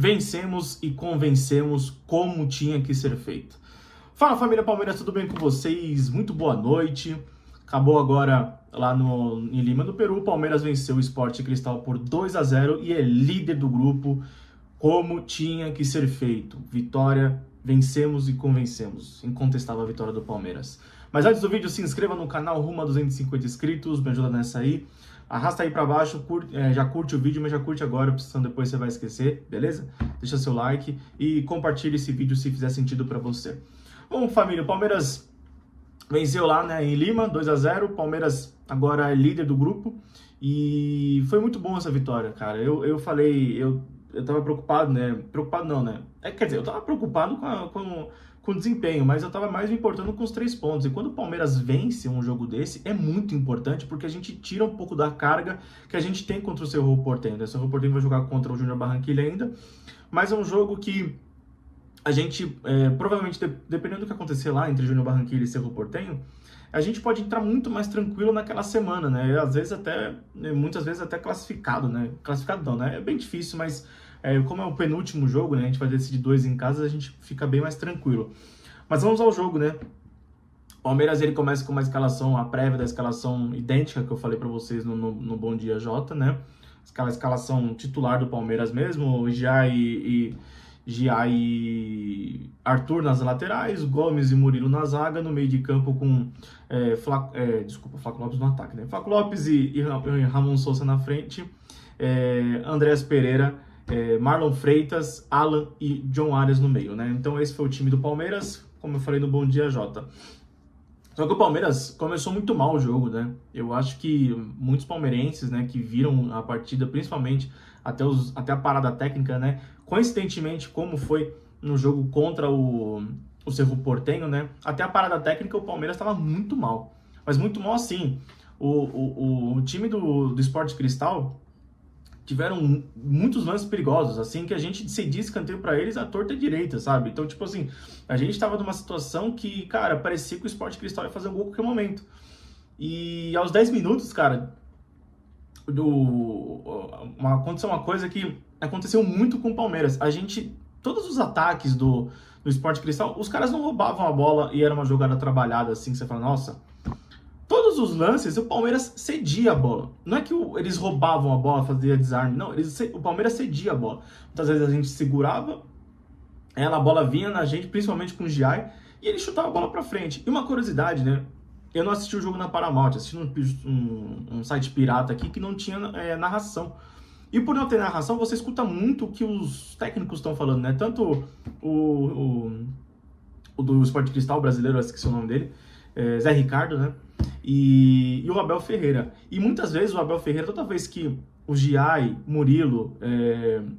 Vencemos e convencemos como tinha que ser feito. Fala, família Palmeiras, tudo bem com vocês? Muito boa noite. Acabou agora lá em Lima do Peru. O Palmeiras venceu o Sport Cristal por 2-0 e é líder do grupo como tinha que ser feito. Vitória, vencemos e convencemos. Incontestável a vitória do Palmeiras. Mas antes do vídeo, se inscreva no canal rumo a 250 inscritos, me ajuda nessa aí. Arrasta aí pra baixo, já curte o vídeo, mas já curte agora, senão depois você vai esquecer, beleza? Deixa seu like e compartilhe esse vídeo se fizer sentido pra você. Bom, família, o Palmeiras venceu lá, né, em Lima, 2-0. O Palmeiras agora é líder do grupo e foi muito bom essa vitória, cara. Eu tava preocupado, né? Preocupado não, né? Quer dizer, eu tava preocupado com o desempenho, mas eu tava mais me importando com os 3 pontos. E quando o Palmeiras vence um jogo desse, é muito importante, porque a gente tira um pouco da carga que a gente tem contra o Cerro Porteño, né? O Cerro Porteño vai jogar contra o Júnior Barranquilla ainda, mas é um jogo que a gente, provavelmente, dependendo do que acontecer lá entre Júnior Barranquilla e Cerro Porteño, a gente pode entrar muito mais tranquilo naquela semana, né? Às vezes muitas vezes até classificado, né? Classificado não, né? É bem difícil, mas como é o penúltimo jogo, né? A gente vai decidir 2 em casa, a gente fica bem mais tranquilo. Mas vamos ao jogo, né? O Palmeiras, ele começa com uma escalação, a prévia da escalação idêntica que eu falei para vocês no Bom Dia Jota, né? Aquela escalação titular do Palmeiras mesmo, Gia e Arthur nas laterais, Gomes e Murilo na zaga, no meio de campo com Flaco Lopes no ataque, né? Flaco Lopes e Ramon Sousa na frente, Andrés Pereira, Marlon Freitas, Alan e John Arias no meio, né? Então esse foi o time do Palmeiras, como eu falei no Bom Dia Jota. Só que o Palmeiras começou muito mal o jogo, né? Eu acho que muitos palmeirenses, né, que viram a partida, principalmente até a parada técnica, né? Coincidentemente, como foi no jogo contra o Cerro Porteño, né? Até a parada técnica o Palmeiras estava muito mal. Mas muito mal assim. O time do Sport Cristal tiveram muitos lances perigosos, assim, que a gente cedia escanteio pra eles à torta e direita, sabe? Então, tipo assim, a gente tava numa situação que, cara, parecia que o Sport Cristal ia fazer um gol a qualquer momento. E aos 10 minutos, cara, aconteceu uma coisa que aconteceu muito com o Palmeiras. Todos os ataques do Sport Cristal, os caras não roubavam a bola e era uma jogada trabalhada, assim, que você fala, nossa... Todos os lances, o Palmeiras cedia a bola. Não é que eles roubavam a bola, fazia desarme. Não, o Palmeiras cedia a bola. Muitas vezes a gente segurava, a bola vinha na gente, principalmente com o Giai, e ele chutava a bola pra frente. E uma curiosidade, né? Eu não assisti o jogo na Paramount, assisti um site pirata aqui que não tinha narração. E por não ter narração, você escuta muito o que os técnicos estão falando, né? Tanto o do Sport Cristal brasileiro, eu esqueci o nome dele, Zé Ricardo, né? E o Abel Ferreira. E muitas vezes o Abel Ferreira, toda vez que o Giai, Murilo,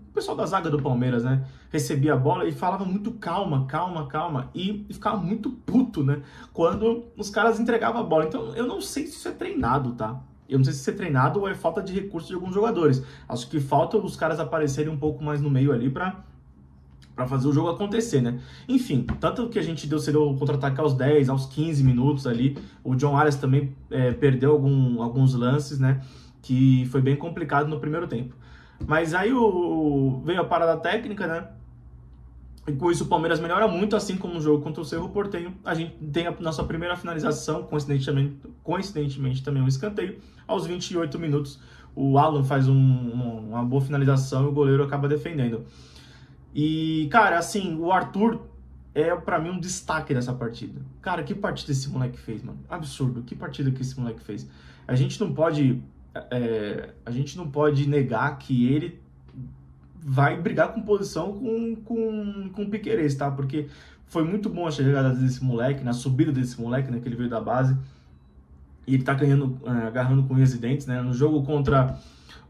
o pessoal da zaga do Palmeiras, né, recebia a bola e falava muito calma, calma, calma, e ficava muito puto, né, quando os caras entregavam a bola. Então eu não sei se isso é treinado, tá? Eu não sei se isso é treinado ou é falta de recurso de alguns jogadores. Acho que falta os caras aparecerem um pouco mais no meio ali pra fazer o jogo acontecer, né? Enfim, tanto que a gente deu o contra-ataque aos 10, aos 15 minutos ali. O John Arias também perdeu alguns lances, né? Que foi bem complicado no primeiro tempo. Mas aí veio a parada técnica, né? E com isso o Palmeiras melhora muito, assim como no jogo contra o Cerro Porteño. A gente tem a nossa primeira finalização, coincidentemente também um escanteio. Aos 28 minutos, o Alan faz uma boa finalização e o goleiro acaba defendendo. E, cara, assim, o Arthur é pra mim um destaque dessa partida. Cara, que partida esse moleque fez, mano? Absurdo, que partida que esse moleque fez. A gente não pode negar que ele vai brigar com posição com o Piquerez, tá? Porque foi muito bom a chegada desse moleque, na subida desse moleque, né, que ele veio da base. E ele tá agarrando com unhas e dentes, né? No jogo contra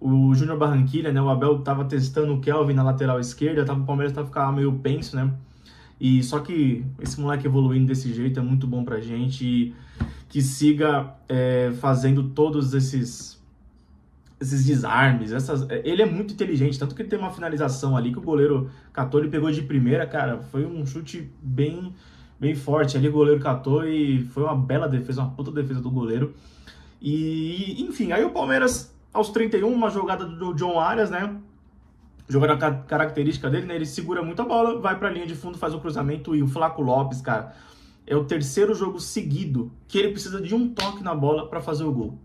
o Júnior Barranquilla, né? O Abel tava testando o Kelvin na lateral esquerda, o Palmeiras ficando meio penso, né? E só que esse moleque evoluindo desse jeito é muito bom pra gente e que siga fazendo todos esses desarmes, ele é muito inteligente, tanto que ele tem uma finalização ali que o goleiro catou, ele pegou de primeira, cara, foi um chute bem forte ali, o goleiro catou e foi uma bela defesa, uma puta defesa do goleiro. E, enfim, aí o Palmeiras, aos 31, uma jogada do John Arias, né? jogada característica dele, né? Ele segura muito a bola, vai pra linha de fundo, faz o cruzamento e o Flaco Lopes, cara, é o terceiro jogo seguido que ele precisa de um toque na bola pra fazer o gol.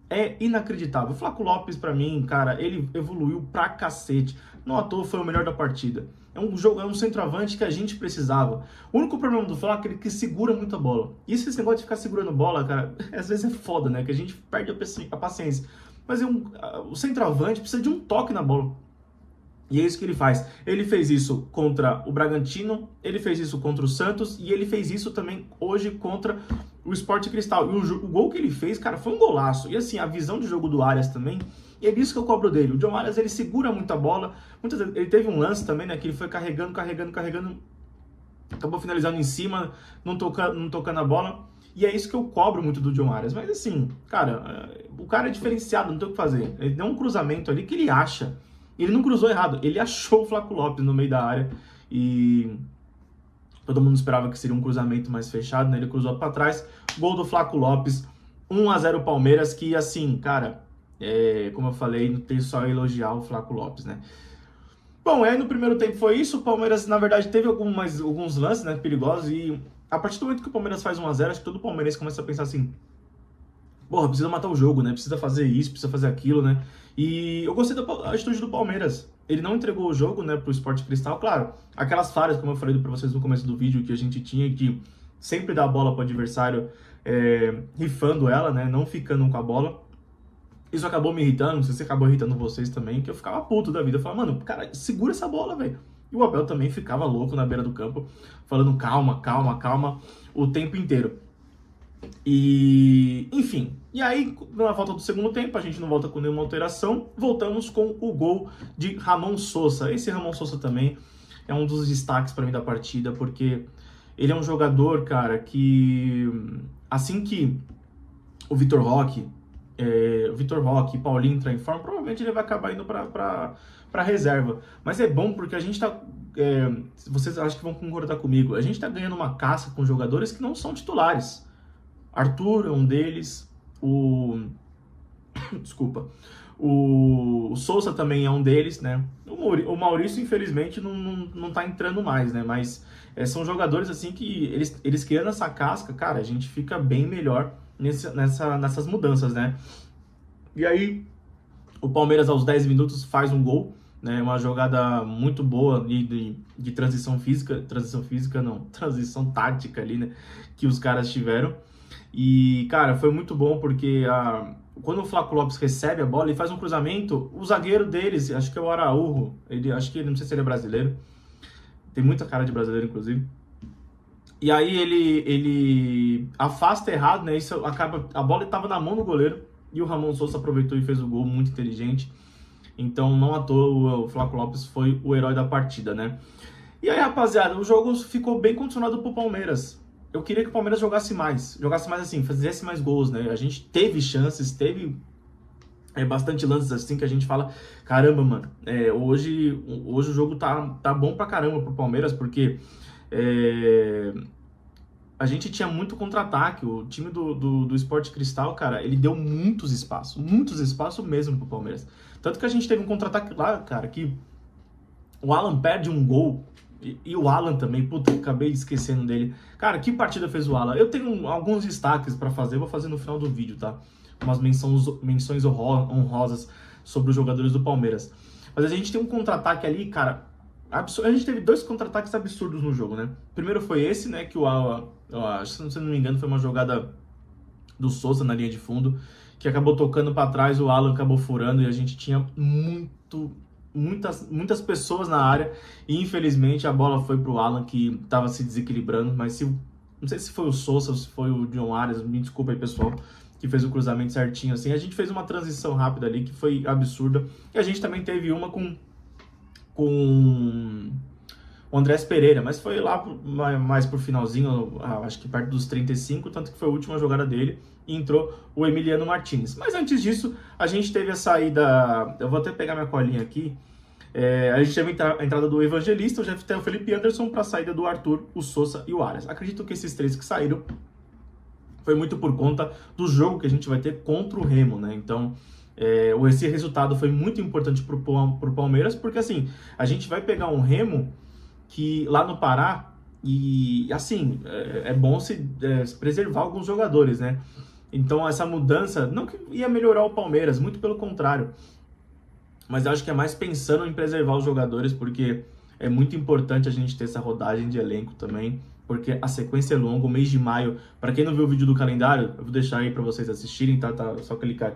É inacreditável. O Flaco Lopes, pra mim, cara, ele evoluiu pra cacete. Não à toa foi o melhor da partida. É um centroavante que a gente precisava. O único problema do Flaco é que segura muito a bola. E esse negócio de ficar segurando bola, cara, às vezes é foda, né? Que a gente perde a paciência. Mas o centroavante precisa de um toque na bola. E é isso que ele faz. Ele fez isso contra o Bragantino, ele fez isso contra o Santos e ele fez isso também hoje contra o Sport Cristal. E o gol que ele fez, cara, foi um golaço. E assim, a visão de jogo do Arias também, e é disso que eu cobro dele. O John Arias, ele segura muita bola. Muitas vezes, ele teve um lance também, né, que ele foi carregando, acabou finalizando em cima, não tocando a bola. E é isso que eu cobro muito do John Arias. Mas assim, cara, o cara é diferenciado, não tem o que fazer. Ele deu um cruzamento ali que ele acha. Ele não cruzou errado, ele achou o Flaco Lopes no meio da área e todo mundo esperava que seria um cruzamento mais fechado, né? Ele cruzou para trás, gol do Flaco Lopes, 1-0 Palmeiras, que assim, cara, como eu falei, não tem só elogiar o Flaco Lopes, né? Bom, aí no primeiro tempo foi isso, o Palmeiras, na verdade, teve alguns lances, né, perigosos e a partir do momento que o Palmeiras faz 1-0, acho que todo palmeirense começa a pensar assim, porra, precisa matar o jogo, né? Precisa fazer isso, precisa fazer aquilo, né? E eu gostei da atitude do Palmeiras. Ele não entregou o jogo, né, pro Sport Cristal. Claro, aquelas falhas, como eu falei pra vocês no começo do vídeo, que a gente tinha que sempre dar a bola pro adversário, rifando ela, né? Não ficando com a bola. Isso acabou me irritando, não sei se acabou irritando vocês também, que eu ficava puto da vida. Eu falava, mano, cara, segura essa bola, velho. E o Abel também ficava louco na beira do campo, falando calma, calma, calma, o tempo inteiro. E, enfim, e aí na volta do segundo tempo, a gente não volta com nenhuma alteração, voltamos com o gol de Ramon Sosa. Esse Ramon Sosa também é um dos destaques para mim da partida, porque ele é um jogador, cara, que assim que o Vitor Roque e Paulinho entrar em forma, provavelmente ele vai acabar indo para reserva. Mas é bom porque a gente tá, vocês acho que vão concordar comigo, a gente tá ganhando uma caça com jogadores que não são titulares. Arthur é um deles, desculpa, o Sousa também é um deles, né? O Maurício, infelizmente, não tá entrando mais, né? Mas são jogadores, assim, que eles criando essa casca, cara, a gente fica bem melhor nessas mudanças, né? E aí, o Palmeiras, aos 10 minutos, faz um gol, né? Uma jogada muito boa ali de transição tática ali, né? Que os caras tiveram. E, cara, foi muito bom porque quando o Flaco Lopes recebe a bola e faz um cruzamento, o zagueiro deles, acho que é o Araújo, não sei se ele é brasileiro, tem muita cara de brasileiro, inclusive. E aí ele afasta errado, né? Isso acaba, a bola estava na mão do goleiro e o Ramon Sousa aproveitou e fez o gol, muito inteligente. Então, não à toa, o Flaco Lopes foi o herói da partida, né? E aí, rapaziada, o jogo ficou bem condicionado pro Palmeiras. Eu queria que o Palmeiras jogasse mais assim, fizesse mais gols, né? A gente teve chances, teve bastante lances assim que a gente fala, caramba, mano, hoje o jogo tá bom pra caramba pro Palmeiras, porque a gente tinha muito contra-ataque, o time do Sport Cristal, cara, ele deu muitos espaços mesmo pro Palmeiras. Tanto que a gente teve um contra-ataque lá, cara, que o Alan perde um gol. E o Alan também, puta, acabei esquecendo dele. Cara, que partida fez o Alan? Eu tenho alguns destaques pra fazer, vou fazer no final do vídeo, tá? Umas menções honrosas sobre os jogadores do Palmeiras. Mas a gente tem um contra-ataque ali, cara, absurdo. A gente teve 2 contra-ataques absurdos no jogo, né? Primeiro foi esse, né, que o Alan, se não me engano, foi uma jogada do Sousa na linha de fundo, que acabou tocando pra trás, o Alan acabou furando e a gente tinha muitas pessoas na área e infelizmente a bola foi pro Alan, que estava se desequilibrando, mas não sei se foi o Sousa ou se foi o John Arias, me desculpa aí, pessoal, que fez o cruzamento certinho assim. A gente fez uma transição rápida ali que foi absurda, e a gente também teve uma com o Andrés Pereira, mas foi lá mais pro finalzinho, acho que perto dos 35, tanto que foi a última jogada dele, e entrou o Emiliano Martins. Mas antes disso, a gente teve a saída, eu vou até pegar minha colinha aqui, a gente teve a entrada do Evangelista, o Felipe Anderson, para a saída do Arthur, o Sousa e o Arias. Acredito que esses 3 que saíram foi muito por conta do jogo que a gente vai ter contra o Remo, né? Então, Esse resultado foi muito importante pro Palmeiras, porque assim, a gente vai pegar um Remo que lá no Pará, e assim, é bom se preservar alguns jogadores, né? Então essa mudança, não que ia melhorar o Palmeiras, muito pelo contrário, mas eu acho que é mais pensando em preservar os jogadores, porque é muito importante a gente ter essa rodagem de elenco também, porque a sequência é longa, o mês de maio, para quem não viu o vídeo do calendário, eu vou deixar aí para vocês assistirem, tá? Só clicar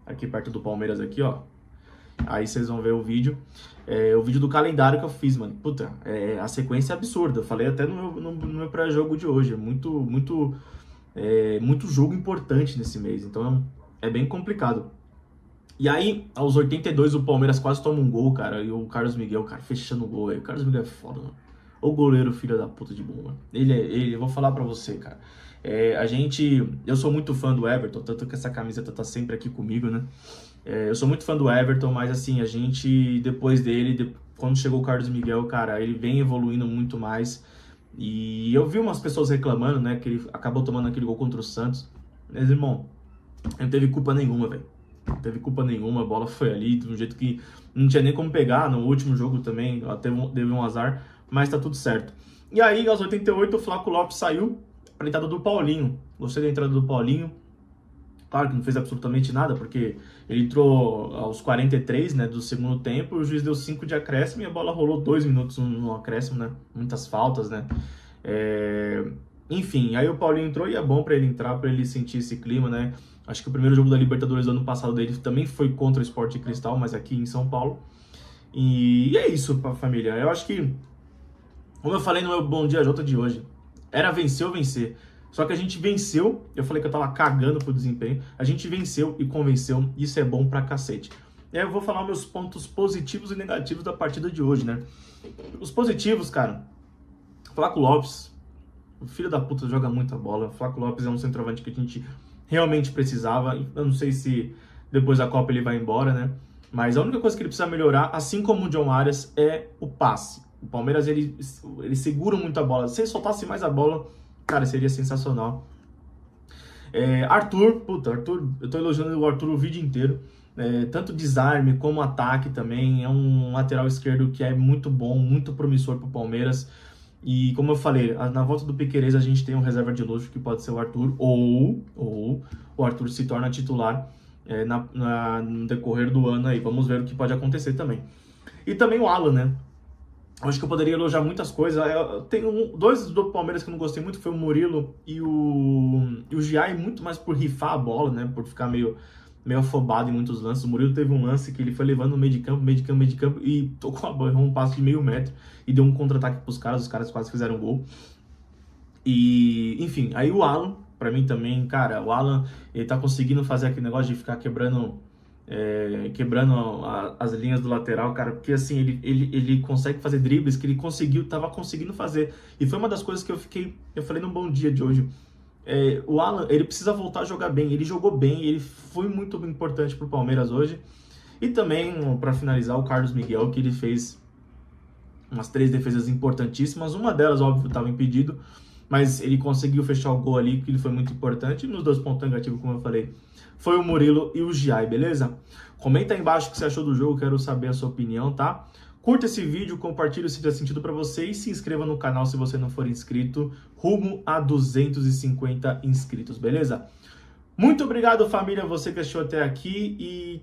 aqui perto do Palmeiras aqui, ó. Aí vocês vão ver o vídeo. O vídeo do calendário que eu fiz, mano. Puta, a sequência é absurda. Eu falei até no meu pré-jogo de hoje. Muito jogo importante nesse mês. Então é bem complicado. E aí, aos 82, o Palmeiras quase toma um gol, cara. E o Carlos Miguel, cara, fechando o gol. O Carlos Miguel é foda, mano. O goleiro, filho da puta de bom, mano. Eu vou falar pra você, cara. Eu sou muito fã do Everton, tanto que essa camiseta tá sempre aqui comigo, né? Eu sou muito fã do Everton, mas assim, a gente, depois dele, quando chegou o Carlos Miguel, cara, ele vem evoluindo muito mais. E eu vi umas pessoas reclamando, né, que ele acabou tomando aquele gol contra o Santos. Mas, irmão, não teve culpa nenhuma, velho. Não teve culpa nenhuma, a bola foi ali de um jeito que não tinha nem como pegar. No último jogo também, teve um azar, mas tá tudo certo. E aí, aos 88, o Flaco Lopes saiu pra entrada do Paulinho. Gostei da entrada do Paulinho. Claro que não fez absolutamente nada, porque ele entrou aos 43, né, do segundo tempo, e o juiz deu 5 de acréscimo e a bola rolou 2 minutos no acréscimo, né? Muitas faltas, né? Enfim, aí o Paulinho entrou e é bom pra ele entrar, pra ele sentir esse clima, né? Acho que o primeiro jogo da Libertadores do ano passado dele também foi contra o Sport Cristal, mas aqui em São Paulo. E é isso, família. Eu acho que, como eu falei no meu Bom Dia Jota de hoje, era vencer ou vencer. Só que a gente venceu, eu falei que eu tava cagando pro desempenho, a gente venceu e convenceu, isso é bom pra cacete. E aí eu vou falar meus pontos positivos e negativos da partida de hoje, né? Os positivos, cara, Flaco Lopes, o filho da puta joga muita bola, Flaco Lopes é um centroavante que a gente realmente precisava, eu não sei se depois da Copa ele vai embora, né? Mas a única coisa que ele precisa melhorar, assim como o John Arias, é o passe. O Palmeiras, ele segura muito a bola, se ele soltasse mais a bola, cara, seria sensacional. Arthur, eu tô elogiando o Arthur o vídeo inteiro. Tanto desarme como ataque também. É um lateral esquerdo que é muito bom, muito promissor pro Palmeiras. E como eu falei, na volta do Piquerez a gente tem um reserva de luxo que pode ser o Arthur, ou o Arthur se torna titular no decorrer do ano aí. Vamos ver o que pode acontecer também. E também o Alan, né? Acho que eu poderia elogiar muitas coisas. Tem dois do Palmeiras que eu não gostei muito, foi o Murilo e o Giai, muito mais por rifar a bola, né? Por ficar meio afobado em muitos lances. O Murilo teve um lance que ele foi levando no meio de campo e tocou a bola, errou um passe de meio metro e deu um contra-ataque pros caras, os caras quase fizeram gol. E, enfim, aí o Alan, pra mim também, cara, o Alan, ele tá conseguindo fazer aquele negócio de ficar quebrando as linhas do lateral, cara, porque assim, ele consegue fazer dribles que ele tava conseguindo fazer, e foi uma das coisas que eu falei no Bom Dia de hoje. O Alan, ele precisa voltar a jogar bem, ele jogou bem, ele foi muito importante pro Palmeiras hoje. E também, para finalizar, o Carlos Miguel, que ele fez umas 3 defesas importantíssimas, uma delas, óbvio, estava impedido, mas ele conseguiu fechar o gol ali, que ele foi muito importante. E nos 2 pontos negativos, como eu falei, foi o Murilo e o Giai, beleza? Comenta aí embaixo o que você achou do jogo, quero saber a sua opinião, tá? Curta esse vídeo, compartilhe se fizer sentido para você e se inscreva no canal se você não for inscrito, rumo a 250 inscritos, beleza? Muito obrigado, família, você que assistiu até aqui e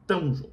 tamo junto.